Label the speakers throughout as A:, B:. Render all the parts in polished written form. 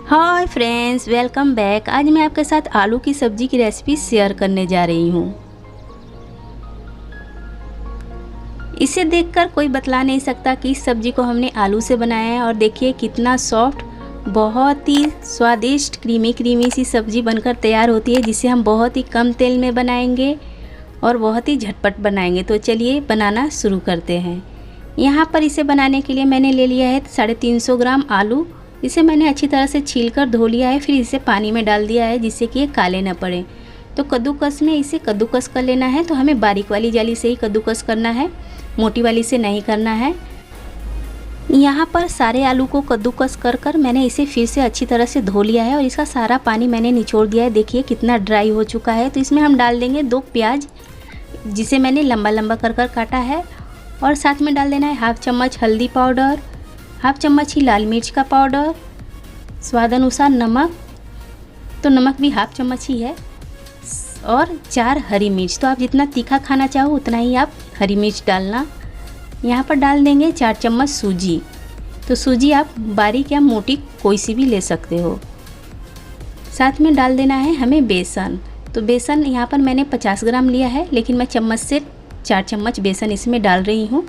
A: Hi friends, welcome back. आज मैं आपके साथ आलू की सब्ज़ी की रेसिपी शेयर करने जा रही हूँ। इसे देखकर कोई बतला नहीं सकता कि इस सब्ज़ी को हमने आलू से बनाया है। और देखिए कितना सॉफ्ट, बहुत ही स्वादिष्ट क्रीमी सी सब्ज़ी बनकर तैयार होती है, जिसे हम बहुत ही कम तेल में बनाएंगे और बहुत ही झटपट बनाएंगे। तो चलिए बनाना शुरू करते हैं। यहाँ पर इसे बनाने के लिए मैंने ले लिया है 350 ग्राम आलू। इसे मैंने अच्छी तरह से छीलकर धो लिया है, फिर इसे पानी में डाल दिया है जिससे कि ये काले ना पड़े। तो कद्दूकस में इसे कद्दूकस कर लेना है। तो हमें बारीक वाली जाली से ही कद्दूकस करना है, मोटी वाली से नहीं करना है। यहाँ पर सारे आलू को कद्दूकस कर मैंने इसे फिर से अच्छी तरह से धो लिया है और इसका सारा पानी मैंने निचोड़ दिया है। देखिए कितना ड्राई हो चुका है। तो इसमें हम डाल देंगे 2 प्याज, जिसे मैंने लंबा लंबा कर काटा है। और साथ में डाल देना है हाफ चम्मच हल्दी पाउडर, हाफ चम्मच ही लाल मिर्च का पाउडर, स्वाद अनुसार नमक, तो नमक भी हाफ चम्मच ही है, और 4 हरी मिर्च। तो आप जितना तीखा खाना चाहो उतना ही आप हरी मिर्च डालना। यहाँ पर डाल देंगे 4 चम्मच सूजी। तो सूजी आप बारीक या मोटी कोई सी भी ले सकते हो। साथ में डाल देना है हमें बेसन। तो बेसन यहाँ पर मैंने 50 ग्राम लिया है, लेकिन मैं चम्मच से 4 चम्मच बेसन इसमें डाल रही हूँ।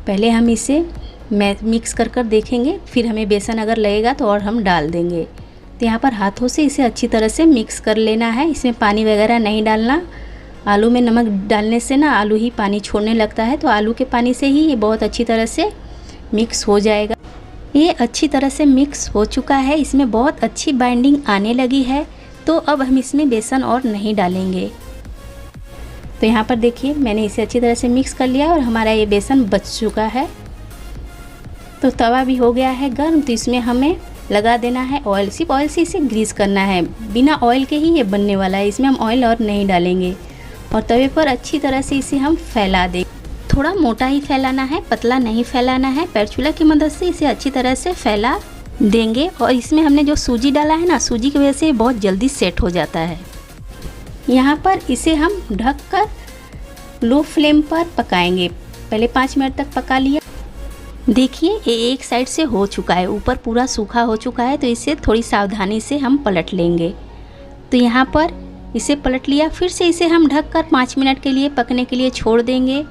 A: पहले हम इसे मिक्स कर देखेंगे, फिर हमें बेसन अगर लगेगा तो और हम डाल देंगे। तो यहाँ पर हाथों से इसे अच्छी तरह से मिक्स कर लेना है। इसमें पानी वगैरह नहीं डालना। आलू में नमक डालने से ना आलू ही पानी छोड़ने लगता है, तो आलू के पानी से ही ये बहुत अच्छी तरह से मिक्स हो जाएगा। ये अच्छी तरह से मिक्स हो चुका है, इसमें बहुत अच्छी बाइंडिंग आने लगी है। तो अब हम इसमें बेसन और नहीं डालेंगे। तो यहाँ पर देखिए मैंने इसे अच्छी तरह से मिक्स कर लिया और हमारा ये बेसन बच चुका है। तो तवा भी हो गया है गर्म। तो इसमें हमें लगा देना है ऑयल। सिर्फ ऑयल से इसे ग्रीस करना है, बिना ऑयल के ही ये बनने वाला है। इसमें हम ऑयल और नहीं डालेंगे। और तवे पर अच्छी तरह से इसे हम फैला दें। थोड़ा मोटा ही फैलाना है, पतला नहीं फैलाना है। पैरचूला की मदद से इसे अच्छी तरह से फैला देंगे। और इसमें हमने जो सूजी डाला है ना, सूजी की वजह से बहुत जल्दी सेट हो जाता है। यहाँ पर इसे हम ढककर लो फ्लेम पर पकाएंगे। पहले 5 मिनट तक पका लिया। देखिए ये एक साइड से हो चुका है, ऊपर पूरा सूखा हो चुका है। तो इसे थोड़ी सावधानी से हम पलट लेंगे। तो यहाँ पर इसे पलट लिया। फिर से इसे हम ढककर 5 मिनट के लिए पकने के लिए छोड़ देंगे।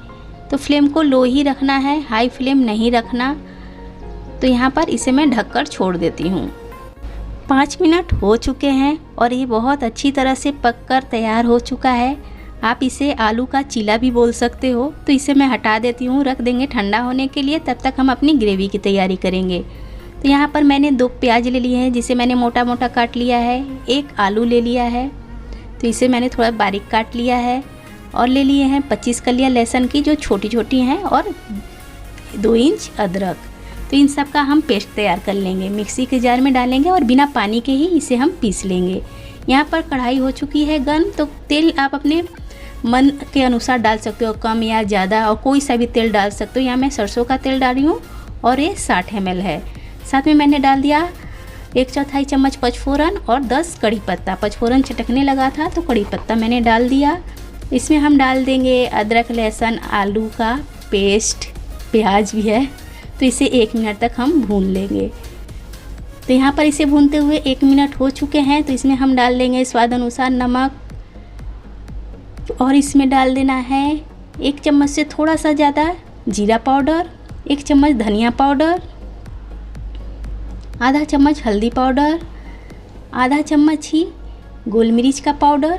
A: तो फ्लेम को लो ही रखना है, हाई फ्लेम नहीं रखना। तो यहाँ पर इसे मैं ढककर छोड़ देती हूँ। 5 मिनट हो चुके हैं और ये बहुत अच्छी तरह से पककर तैयार हो चुका है। आप इसे आलू का चीला भी बोल सकते हो। तो इसे मैं हटा देती हूँ, रख देंगे ठंडा होने के लिए। तब तक हम अपनी ग्रेवी की तैयारी करेंगे। तो यहाँ पर मैंने 2 प्याज ले लिए हैं, जिसे मैंने मोटा मोटा काट लिया है। 1 आलू ले लिया है, तो इसे मैंने थोड़ा बारीक काट लिया है। और ले लिए हैं 25 कलियाँ लहसुन की, जो छोटी छोटी हैं, और 2 इंच अदरक। तो इन सब का हम पेस्ट तैयार कर लेंगे, मिक्सी के जार में डालेंगे और बिना पानी के ही इसे हम पीस लेंगे। यहाँ पर कढ़ाई हो चुकी है गर्म। तो तेल आप अपने मन के अनुसार डाल सकते हो, कम या ज़्यादा, और कोई सा भी तेल डाल सकते हो। यहाँ मैं सरसों का तेल डाल रही हूँ और ये 60 ml है। साथ में मैंने डाल दिया 1/4 चम्मच पचफोरन और 10 कड़ी पत्ता। पचफोरन चटकने लगा था तो कड़ी पत्ता मैंने डाल दिया। इसमें हम डाल देंगे अदरक लहसुन आलू का पेस्ट, प्याज भी है। तो इसे 1 मिनट तक हम भून लेंगे। तो यहाँ पर इसे भूनते हुए 1 मिनट हो चुके हैं। तो इसमें हम डाल देंगे स्वाद अनुसार नमक, और इसमें डाल देना है 1 चम्मच से थोड़ा सा ज़्यादा जीरा पाउडर, 1 चम्मच धनिया पाउडर, आधा चम्मच हल्दी पाउडर, आधा चम्मच ही गोल मिर्च का पाउडर,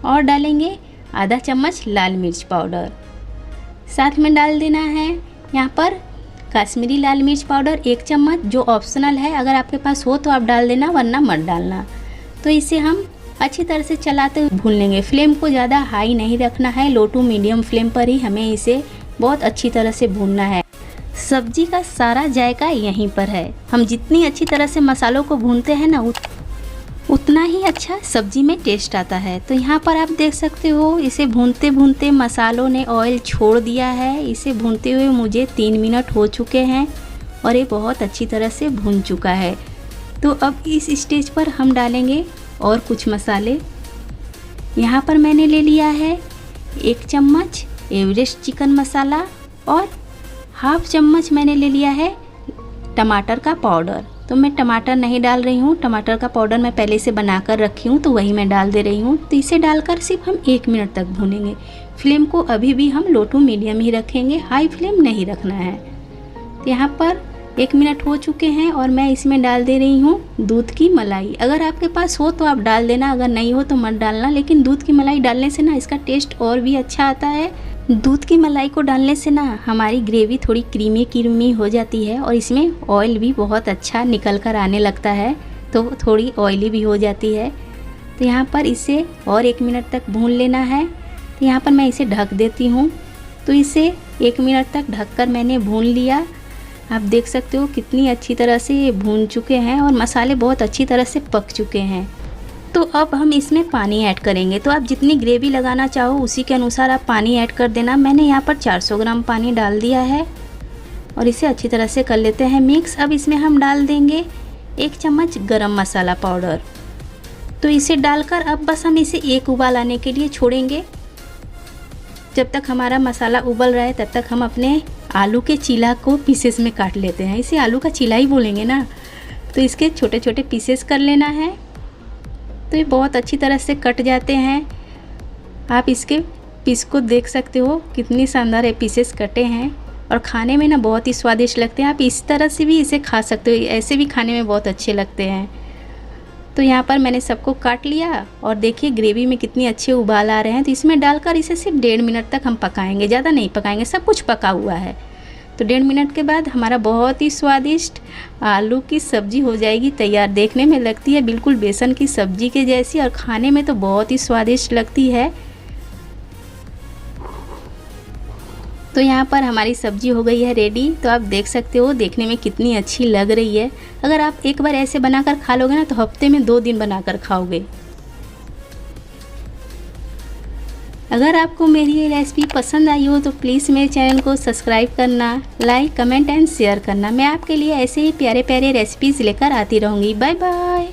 A: और डालेंगे आधा चम्मच लाल मिर्च पाउडर। साथ में डाल देना है यहाँ पर कश्मीरी लाल मिर्च पाउडर 1 चम्मच, जो ऑप्शनल है। अगर आपके पास हो तो आप डाल देना, वरना मत डालना। तो इसे हम अच्छी तरह से चलाते हुए भून लेंगे। फ्लेम को ज़्यादा हाई नहीं रखना है, लो टू मीडियम फ्लेम पर ही हमें इसे बहुत अच्छी तरह से भूनना है। सब्जी का सारा जायका यहीं पर है। हम जितनी अच्छी तरह से मसालों को भूनते हैं ना, उतना ही अच्छा सब्जी में टेस्ट आता है। तो यहाँ पर आप देख सकते हो इसे भूनते भूनते मसालों ने ऑयल छोड़ दिया है। इसे भूनते हुए मुझे 3 मिनट हो चुके हैं और ये बहुत अच्छी तरह से भून चुका है। तो अब इस स्टेज पर हम डालेंगे और कुछ मसाले। यहाँ पर मैंने ले लिया है 1 चम्मच एवरेस्ट चिकन मसाला और हाफ चम्मच मैंने ले लिया है टमाटर का पाउडर। तो मैं टमाटर नहीं डाल रही हूँ। टमाटर का पाउडर मैं पहले से बना कर रखी हूँ तो वही मैं डाल दे रही हूँ। तो इसे डालकर सिर्फ हम 1 मिनट तक भूनेंगे। फ्लेम को अभी भी हम लो टू मीडियम ही रखेंगे, हाई फ्लेम नहीं रखना है। तो यहाँ पर 1 मिनट हो चुके हैं और मैं इसमें डाल दे रही हूँ दूध की मलाई। अगर आपके पास हो तो आप डाल देना, अगर नहीं हो तो मत डालना, लेकिन दूध की मलाई डालने से ना इसका टेस्ट और भी अच्छा आता है। दूध की मलाई को डालने से ना हमारी ग्रेवी थोड़ी क्रीमी क्रीमी हो जाती है और इसमें ऑयल भी बहुत अच्छा निकल कर आने लगता है, तो थोड़ी ऑयली भी हो जाती है। तो यहाँ पर इसे और 1 मिनट तक भून लेना है। तो यहाँ पर मैं इसे ढक देती हूँ। तो इसे 1 मिनट तक ढककर मैंने भून लिया। आप देख सकते हो कितनी अच्छी तरह से ये भून चुके हैं और मसाले बहुत अच्छी तरह से पक चुके हैं। तो अब हम इसमें पानी ऐड करेंगे। तो आप जितनी ग्रेवी लगाना चाहो उसी के अनुसार आप पानी ऐड कर देना। मैंने यहाँ पर 400 ग्राम पानी डाल दिया है और इसे अच्छी तरह से कर लेते हैं मिक्स। अब इसमें हम डाल देंगे 1 चम्मच गरम मसाला पाउडर। तो इसे डालकर अब बस हम इसे एक उबाल आने के लिए छोड़ेंगे। जब तक हमारा मसाला उबल रहा है तब तक हम अपने आलू के चीला को पीसेस में काट लेते हैं। इसे आलू का चीला ही बोलेंगे ना। तो इसके छोटे छोटे पीसेस कर लेना है। तो ये बहुत अच्छी तरह से कट जाते हैं। आप इसके पीस को देख सकते हो कितनी शानदार ये पीसेस कटे हैं और खाने में ना बहुत ही स्वादिष्ट लगते हैं। आप इस तरह से भी इसे खा सकते हो, ऐसे भी खाने में बहुत अच्छे लगते हैं। तो यहाँ पर मैंने सबको काट लिया और देखिए ग्रेवी में कितनी अच्छे उबाल आ रहे हैं। तो इसमें डालकर इसे सिर्फ 1.5 मिनट तक हम पकाएंगे, ज़्यादा नहीं पकाएंगे, सब कुछ पका हुआ है। तो 1.5 मिनट के बाद हमारा बहुत ही स्वादिष्ट आलू की सब्ज़ी हो जाएगी तैयार। देखने में लगती है बिल्कुल बेसन की सब्ज़ी के जैसी और खाने में तो बहुत ही स्वादिष्ट लगती है। तो यहाँ पर हमारी सब्ज़ी हो गई है रेडी। तो आप देख सकते हो देखने में कितनी अच्छी लग रही है। अगर आप एक बार ऐसे बनाकर खा लोगे ना तो हफ्ते में 2 दिन बनाकर खाओगे। अगर आपको मेरी ये रेसिपी पसंद आई हो तो प्लीज़ मेरे चैनल को सब्सक्राइब करना, लाइक, कमेंट एंड शेयर करना। मैं आपके लिए ऐसे ही प्यारे प्यारे रेसिपीज़ लेकर आती रहूँगी। Bye bye.